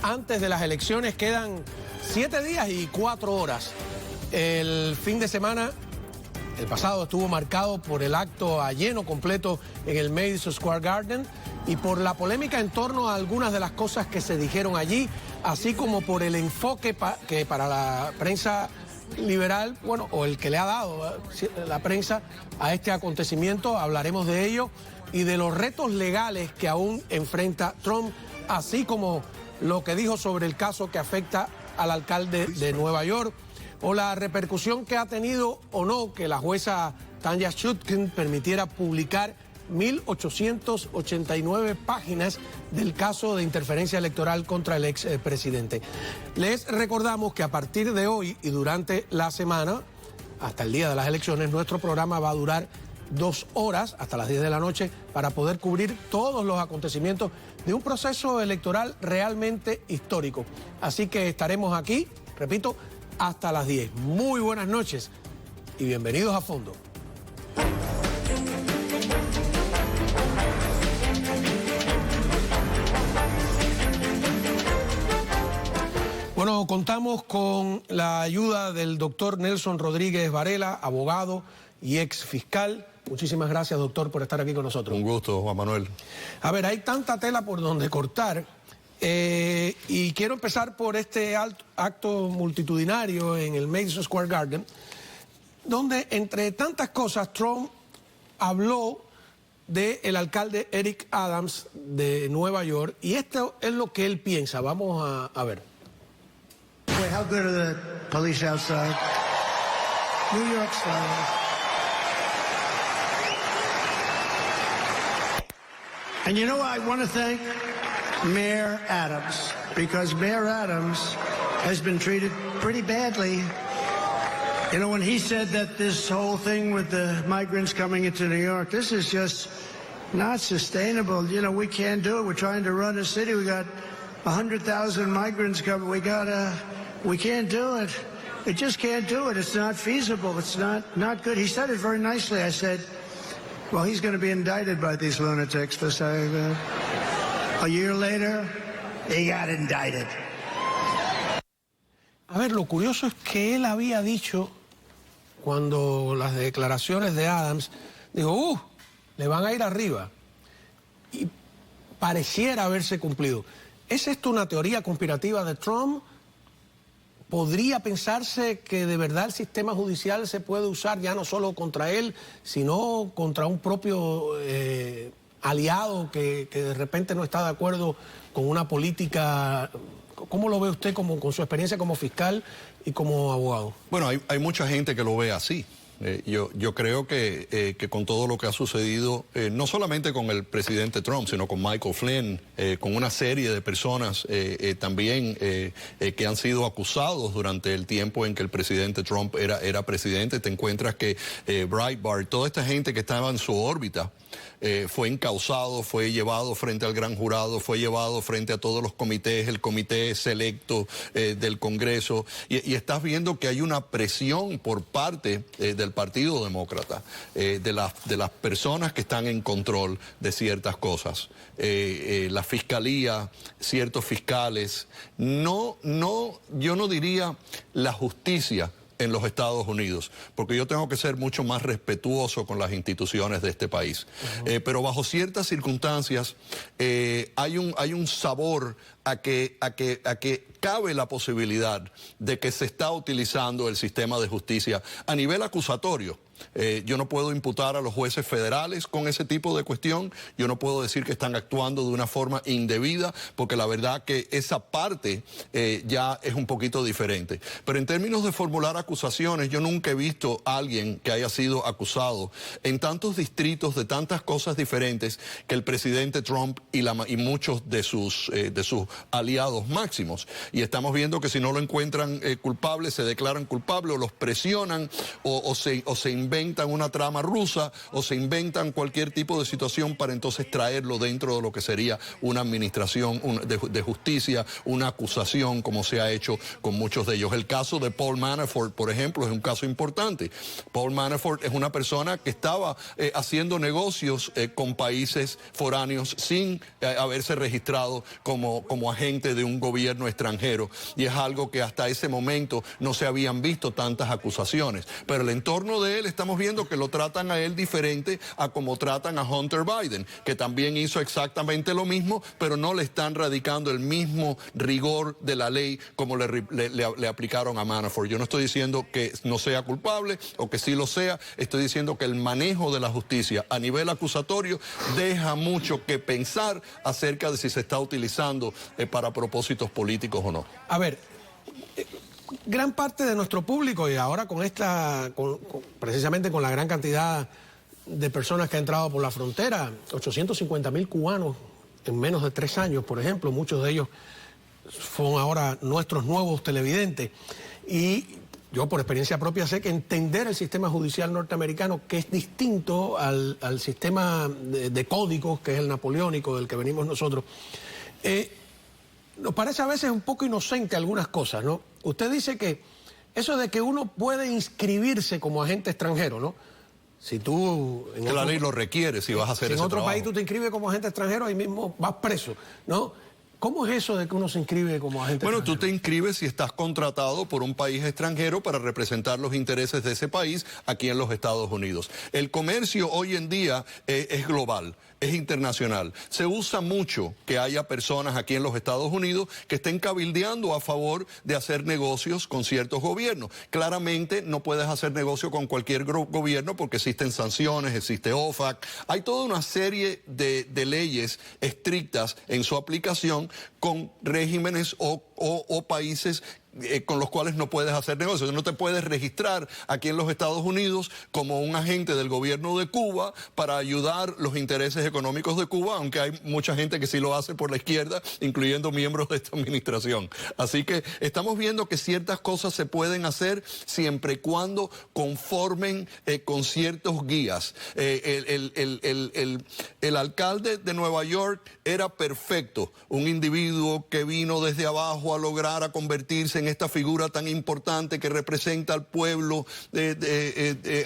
antes de las elecciones. Quedan 7 días y 4 horas. El fin de semana, el pasado, estuvo marcado por el acto a lleno completo en el Madison Square Garden y por la polémica en torno a algunas de las cosas que se dijeron allí, así como por el enfoque que para la prensa liberal, bueno, o el que le ha dado la prensa a este acontecimiento. Hablaremos de ello y de los retos legales que aún enfrenta Trump, así como lo que dijo sobre el caso que afecta al alcalde de Nueva York, o la repercusión que ha tenido o no que la jueza Tanya Chutkan permitiera publicar 1.889 páginas del caso de interferencia electoral contra el expresidente. Les recordamos que a partir de hoy y durante la semana, hasta el día de las elecciones, nuestro programa va a durar 2 horas, hasta las 10 de la noche, para poder cubrir todos los acontecimientos de un proceso electoral realmente histórico. Así que estaremos aquí, repito, hasta las 10. Muy buenas noches y bienvenidos a Fondo. Bueno, contamos con la ayuda del doctor Nelson Rodríguez Varela, abogado y ex fiscal. Muchísimas gracias, doctor, por estar aquí con nosotros. Un gusto, Juan Manuel. A ver, hay tanta tela por donde cortar y quiero empezar por este acto multitudinario en el Madison Square Garden, donde, entre tantas cosas, Trump habló del alcalde Eric Adams de Nueva York, y esto es lo que él piensa. Vamos a ver. Wait, how good are the police outside? New York style. And you know, I want to thank Mayor Adams, because Mayor Adams has been treated pretty badly. You know, when he said that this whole thing with the migrants coming into New York, this is just not sustainable. You know, we can't do it. We're trying to run a city. We got 100,000 migrants coming. We can't do it. It just can't do it. It's not feasible. It's not good. He said it very nicely. I said, well, he's going to be indicted by these lunatics for saying that. A year later, he got indicted. A ver, lo curioso es que él había dicho, cuando las declaraciones de Adams, dijo, le van a ir arriba. Y pareciera haberse cumplido. ¿Es esto una teoría conspirativa de Trump? ¿Podría pensarse que de verdad el sistema judicial se puede usar ya no solo contra él, sino contra un propio aliado que de repente no está de acuerdo con una política? ¿Cómo lo ve usted con su experiencia como fiscal y como abogado? Bueno, hay mucha gente que lo ve así. Yo creo que con todo lo que ha sucedido, no solamente con el presidente Trump, sino con Michael Flynn, con una serie de personas también que han sido acusados durante el tiempo en que el presidente Trump era presidente, te encuentras que Breitbart, toda esta gente que estaba en su órbita, fue encausado, fue llevado frente al gran jurado, fue llevado frente a todos los comités, el comité selecto del Congreso, y estás viendo que hay una presión por parte del Partido Demócrata, de las personas que están en control de ciertas cosas. La fiscalía, ciertos fiscales, yo no diría la justicia en los Estados Unidos, porque yo tengo que ser mucho más respetuoso con las instituciones de este país. Pero bajo ciertas circunstancias hay un sabor a que cabe la posibilidad de que se está utilizando el sistema de justicia a nivel acusatorio. Yo no puedo imputar a los jueces federales con ese tipo de cuestión. Yo no puedo decir que están actuando de una forma indebida, porque la verdad que esa parte ya es un poquito diferente. Pero en términos de formular acusaciones, yo nunca he visto a alguien que haya sido acusado en tantos distritos de tantas cosas diferentes que el presidente Trump y muchos de sus aliados máximos. Y estamos viendo que si no lo encuentran culpable, se declaran culpable o los presionan o se inventan una trama rusa o se inventan cualquier tipo de situación para entonces traerlo dentro de lo que sería una administración de justicia, una acusación, como se ha hecho con muchos de ellos. El caso de Paul Manafort, por ejemplo, es un caso importante. Paul Manafort es una persona que estaba haciendo negocios con países foráneos sin haberse registrado como como agente de un gobierno extranjero, y es algo que hasta ese momento no se habían visto tantas acusaciones. Pero el entorno de él, estamos viendo que lo tratan a él diferente a como tratan a Hunter Biden, que también hizo exactamente lo mismo, pero no le están radicando el mismo rigor de la ley como le aplicaron a Manafort. Yo no estoy diciendo que no sea culpable o que sí lo sea, estoy diciendo que el manejo de la justicia a nivel acusatorio deja mucho que pensar acerca de si se está utilizando para propósitos políticos o no. A ver, gran parte de nuestro público, y ahora con precisamente con la gran cantidad de personas que han entrado por la frontera, 850.000 cubanos en menos de 3 años, por ejemplo, muchos de ellos son ahora nuestros nuevos televidentes, y yo por experiencia propia sé que entender el sistema judicial norteamericano, que es distinto al sistema de códigos, que es el napoleónico del que venimos nosotros, nos parece a veces un poco inocente algunas cosas, ¿no? Usted dice que eso de que uno puede inscribirse como agente extranjero, ¿no? Si tú... Que la ley lo requiere si vas a hacer ese trabajo. Si en otro país tú te inscribes como agente extranjero, ahí mismo vas preso, ¿no? ¿Cómo es eso de que uno se inscribe como agente extranjero? Bueno, tú te inscribes si estás contratado por un país extranjero para representar los intereses de ese país aquí en los Estados Unidos. El comercio hoy en día es global, es internacional. Se usa mucho que haya personas aquí en los Estados Unidos que estén cabildeando a favor de hacer negocios con ciertos gobiernos. Claramente no puedes hacer negocio con cualquier gobierno porque existen sanciones, existe OFAC. Hay toda una serie de leyes estrictas en su aplicación con regímenes o países con los cuales no puedes hacer negocios. No te puedes registrar aquí en los Estados Unidos como un agente del gobierno de Cuba para ayudar los intereses económicos de Cuba, aunque hay mucha gente que sí lo hace por la izquierda, incluyendo miembros de esta administración. Así que estamos viendo que ciertas cosas se pueden hacer siempre y cuando conformen con ciertos guías. El alcalde de Nueva York era perfecto, un individuo que vino desde abajo a lograr a convertirse en esta figura tan importante que representa al pueblo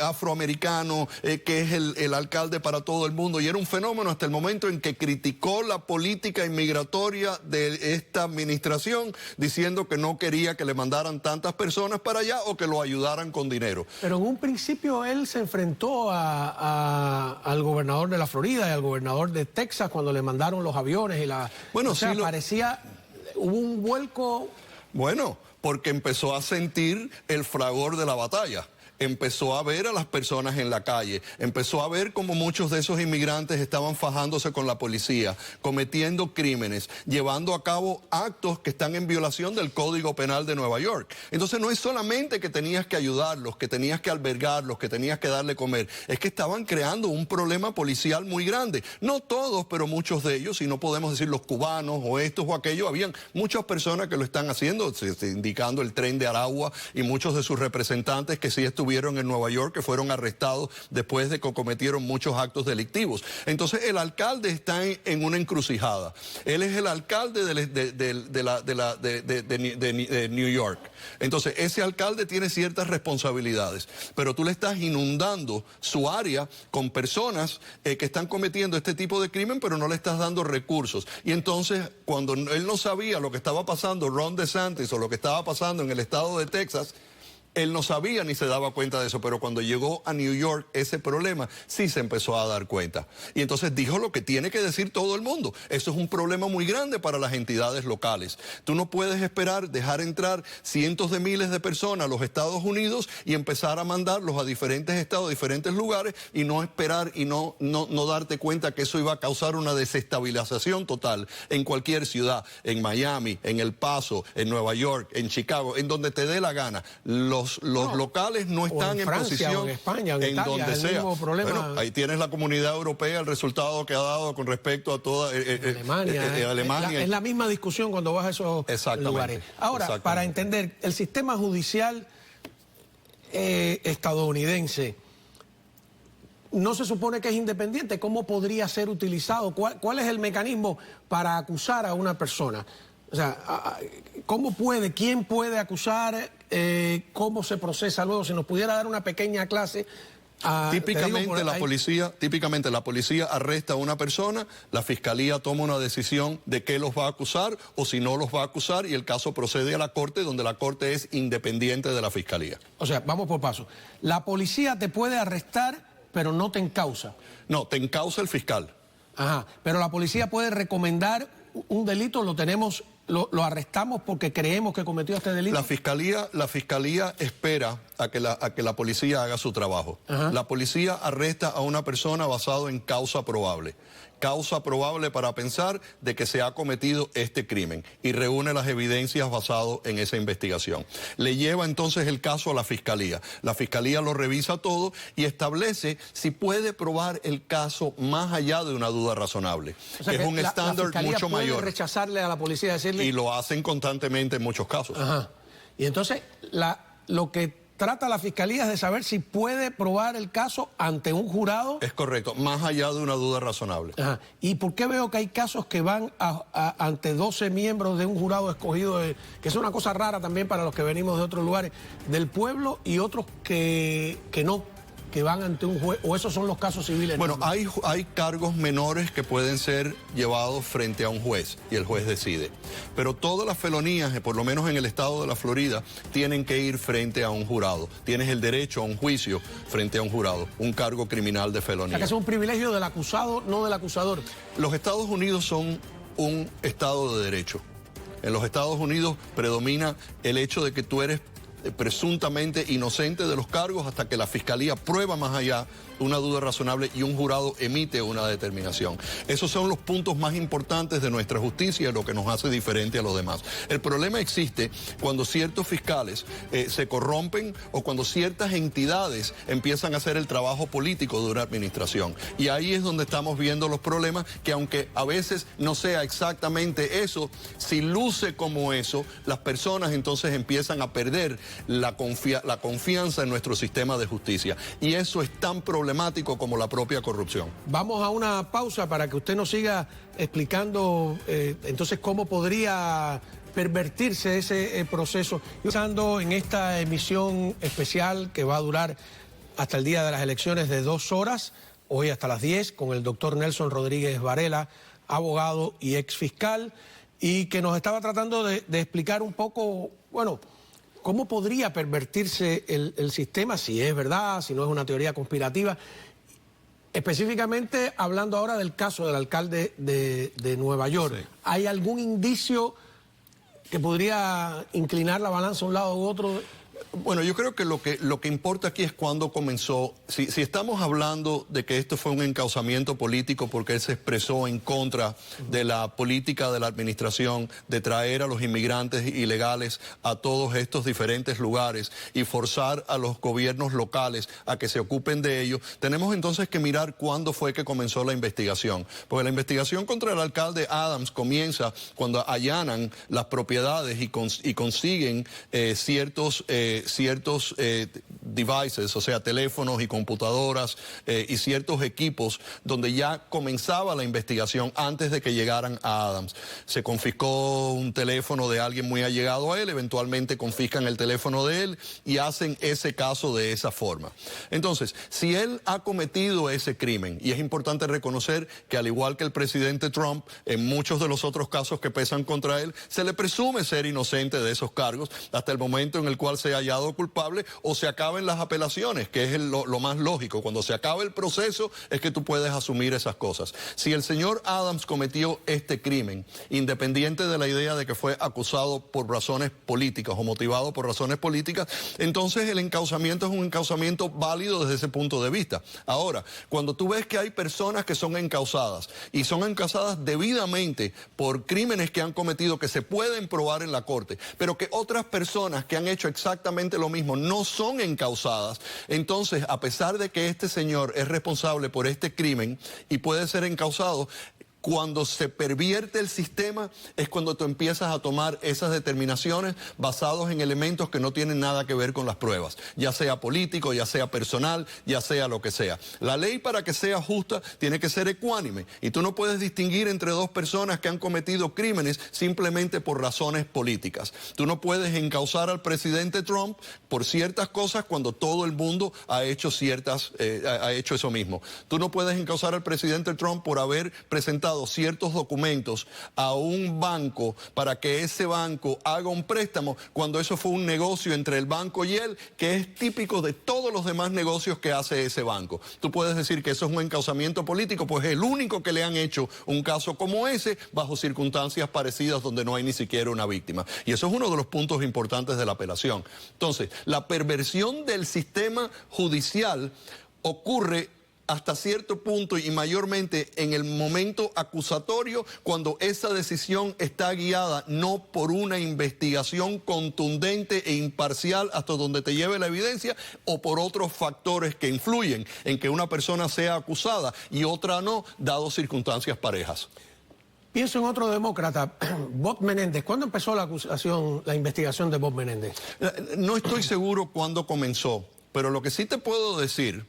afroamericano, que es el alcalde para todo el mundo, y era un fenómeno hasta el momento en que criticó la política inmigratoria de esta administración, diciendo que no quería que le mandaran tantas personas para allá o que lo ayudaran con dinero. Pero en un principio él se enfrentó al gobernador de la Florida y al gobernador de Texas cuando le mandaron los aviones y la... Bueno, o sea, sí parecía... Hubo un vuelco... Bueno, porque empezó a sentir el fragor de la batalla. Empezó a ver a las personas en la calle, empezó a ver cómo muchos de esos inmigrantes estaban fajándose con la policía, cometiendo crímenes, llevando a cabo actos que están en violación del Código Penal de Nueva York. Entonces no es solamente que tenías que ayudarlos, que tenías que albergarlos, que tenías que darle comer, es que estaban creando un problema policial muy grande. No todos, pero muchos de ellos, y no podemos decir los cubanos o estos o aquellos, habían muchas personas que lo están haciendo, indicando el Tren de Aragua y muchos de sus representantes que sí estuvieron en Nueva York, que fueron arrestados después de que cometieron muchos actos delictivos. Entonces el alcalde está en una encrucijada. Él es el alcalde de New York. Entonces ese alcalde tiene ciertas responsabilidades, pero tú le estás inundando su área con personas que están cometiendo este tipo de crimen, pero no le estás dando recursos. Y entonces cuando él no sabía lo que estaba pasando, Ron DeSantis, o lo que estaba pasando en el estado de Texas, él no sabía ni se daba cuenta de eso, pero cuando llegó a New York ese problema sí se empezó a dar cuenta. Y entonces dijo lo que tiene que decir todo el mundo. Eso es un problema muy grande para las entidades locales. Tú no puedes esperar dejar entrar cientos de miles de personas a los Estados Unidos y empezar a mandarlos a diferentes estados, diferentes lugares, y no esperar y no darte cuenta que eso iba a causar una desestabilización total en cualquier ciudad, en Miami, en El Paso, en Nueva York, en Chicago, en donde te dé la gana. Los locales no están en Francia, posición o en España, o en Italia, donde sea. Problema. Bueno, ahí tienes la Comunidad Europea, el resultado que ha dado con respecto a toda Alemania. Es la misma discusión cuando vas a esos lugares. Ahora, para entender, el sistema judicial estadounidense no se supone que es independiente. ¿Cómo podría ser utilizado? ¿Cuál es el mecanismo para acusar a una persona? O sea, ¿quién puede acusar? ¿Cómo se procesa luego? Si nos pudiera dar una pequeña clase Típicamente la policía arresta a una persona, la fiscalía toma una decisión de qué los va a acusar o si no los va a acusar y el caso procede a la corte, donde la corte es independiente de la fiscalía. O sea, vamos por paso. La policía te puede arrestar, pero no te encausa. No, te encausa el fiscal. Ajá, pero la policía puede recomendar un delito, lo arrestamos porque creemos que cometió este delito. La fiscalía espera a que la policía haga su trabajo. Ajá. La policía arresta a una persona basado en causa probable. Causa probable para pensar de que se ha cometido este crimen y reúne las evidencias basado en esa investigación. Le lleva entonces el caso a la fiscalía. La fiscalía lo revisa todo y establece si puede probar el caso más allá de una duda razonable. O sea, que es un estándar mucho mayor. Puede rechazarle a la policía, decirle... Y lo hacen constantemente en muchos casos. Ajá. Y entonces lo que trata la fiscalía es de saber si puede probar el caso ante un jurado. Es correcto, más allá de una duda razonable. Ajá. ¿Y por qué veo que hay casos que van ante 12 miembros de un jurado escogido, que es una cosa rara también para los que venimos de otros lugares del pueblo, y otros que no, que van ante un juez, o esos son los casos civiles? Bueno, hay cargos menores que pueden ser llevados frente a un juez y el juez decide. Pero todas las felonías, por lo menos en el estado de la Florida, tienen que ir frente a un jurado. Tienes el derecho a un juicio frente a un jurado, un cargo criminal de felonía. O sea, que es un privilegio del acusado, no del acusador. Los Estados Unidos son un estado de derecho. En los Estados Unidos predomina el hecho de que tú eres presuntamente inocente de los cargos hasta que la fiscalía prueba más allá una duda razonable y un jurado emite una determinación. Esos son los puntos más importantes de nuestra justicia y lo que nos hace diferente a los demás. El problema existe cuando ciertos fiscales se corrompen o cuando ciertas entidades empiezan a hacer el trabajo político de una administración. Y ahí es donde estamos viendo los problemas, que aunque a veces no sea exactamente eso, si luce como eso, las personas entonces empiezan a perder la confianza en nuestro sistema de justicia. Y eso es tan problemático como la propia corrupción. Vamos a una pausa para que usted nos siga explicando entonces cómo podría pervertirse ese proceso. Pensando en esta emisión especial que va a durar hasta el día de las elecciones de 2 horas, hoy hasta las 10, con el doctor Nelson Rodríguez Varela, abogado y exfiscal, y que nos estaba tratando de explicar un poco, bueno, ¿cómo podría pervertirse el sistema? Si es verdad, si no es una teoría conspirativa. Específicamente hablando ahora del caso del alcalde de Nueva York. Sí. ¿Hay algún indicio que podría inclinar la balanza a un lado u otro? Bueno, yo creo que lo que importa aquí es cuándo comenzó. Si estamos hablando de que esto fue un encauzamiento político porque él se expresó en contra de la política de la administración de traer a los inmigrantes ilegales a todos estos diferentes lugares y forzar a los gobiernos locales a que se ocupen de ellos, tenemos entonces que mirar cuándo fue que comenzó la investigación. Porque la investigación contra el alcalde Adams comienza cuando allanan las propiedades y consiguen ciertos devices, o sea, teléfonos y computadoras y ciertos equipos donde ya comenzaba la investigación antes de que llegaran a Adams. Se confiscó un teléfono de alguien muy allegado a él, eventualmente confiscan el teléfono de él y hacen ese caso de esa forma. Entonces, si él ha cometido ese crimen, y es importante reconocer que al igual que el presidente Trump, en muchos de los otros casos que pesan contra él, se le presume ser inocente de esos cargos hasta el momento en el cual se hallado culpable o se acaben las apelaciones, que es lo más lógico. Cuando se acabe el proceso es que tú puedes asumir esas cosas. Si el señor Adams cometió este crimen, independiente de la idea de que fue acusado por razones políticas o motivado por razones políticas, entonces el encauzamiento es un encauzamiento válido desde ese punto de vista. Ahora, cuando tú ves que hay personas que son encausadas y son encausadas debidamente por crímenes que han cometido que se pueden probar en la corte, pero que otras personas que han hecho exactamente lo mismo no son encausadas, entonces a pesar de que este señor es responsable por este crimen y puede ser encausado, Cuando se pervierte el sistema es cuando tú empiezas a tomar esas determinaciones basados en elementos que no tienen nada que ver con las pruebas, ya sea político, ya sea personal, ya sea lo que sea. La ley, para que sea justa, tiene que ser ecuánime, y tú no puedes distinguir entre dos personas que han cometido crímenes simplemente por razones políticas. Tú no puedes encausar al presidente Trump por ciertas cosas cuando todo el mundo ha hecho eso mismo. Tú no puedes encausar al presidente Trump por haber presentado ciertos documentos a un banco para que ese banco haga un préstamo cuando eso fue un negocio entre el banco y él, que es típico de todos los demás negocios que hace ese banco. Tú puedes decir que eso es un encausamiento político, pues es el único que le han hecho un caso como ese bajo circunstancias parecidas donde no hay ni siquiera una víctima. Y eso es uno de los puntos importantes de la apelación. Entonces, la perversión del sistema judicial ocurre hasta cierto punto y mayormente en el momento acusatorio, cuando esa decisión está guiada no por una investigación contundente e imparcial hasta donde te lleve la evidencia, o por otros factores que influyen en que una persona sea acusada y otra no, dado circunstancias parejas. Pienso en otro demócrata, Bob Menéndez. ¿Cuándo empezó la investigación de Bob Menéndez? No estoy seguro cuándo comenzó, pero lo que sí te puedo decir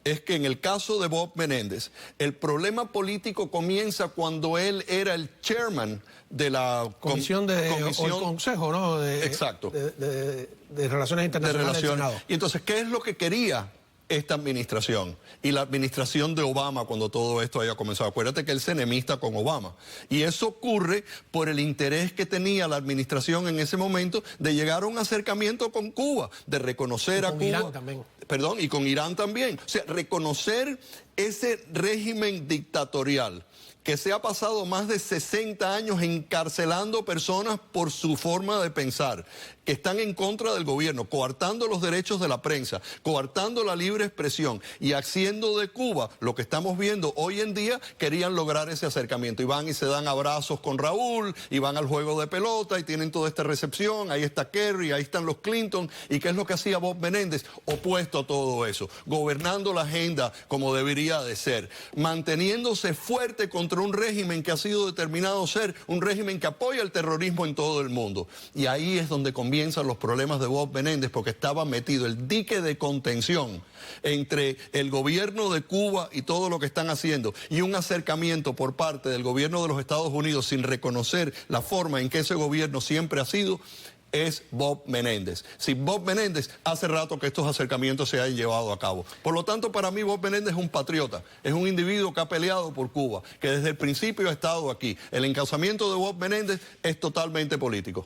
es que en el caso de Bob Menéndez, el problema político comienza cuando él era el chairman de la comisión o el consejo, ¿no? Exacto. De Relaciones Internacionales del Senado. Y entonces, ¿qué es lo que quería esta administración y la administración de Obama cuando todo esto haya comenzado? Acuérdate que él es enemista con Obama, y eso ocurre por el interés que tenía la administración en ese momento de llegar a un acercamiento con Cuba, de reconocer a Cuba. Irán también. Perdón, y con Irán también. O sea, reconocer ese régimen dictatorial que se ha pasado más de 60 años encarcelando personas por su forma de pensar, que están en contra del gobierno, coartando los derechos de la prensa, coartando la libre expresión y haciendo de Cuba lo que estamos viendo hoy en día. Querían lograr ese acercamiento y van y se dan abrazos con Raúl y van al juego de pelota y tienen toda esta recepción. Ahí está Kerry, ahí están los Clinton. ¿Y qué es lo que hacía Bob Menéndez? Opuesto a todo eso, gobernando la agenda como debería de ser, manteniéndose fuerte contra un régimen que ha sido determinado ser un régimen que apoya el terrorismo en todo el mundo. Y ahí es donde comienzan los problemas de Bob Menéndez, porque estaba metido el dique de contención entre el gobierno de Cuba y todo lo que están haciendo, y un acercamiento por parte del gobierno de los Estados Unidos sin reconocer la forma en que ese gobierno siempre ha sido. Es Bob Menéndez. Si Bob Menéndez, hace rato que estos acercamientos se hayan llevado a cabo. Por lo tanto, para mí Bob Menéndez es un patriota, es un individuo que ha peleado por Cuba, que desde el principio ha estado aquí. El encausamiento de Bob Menéndez es totalmente político.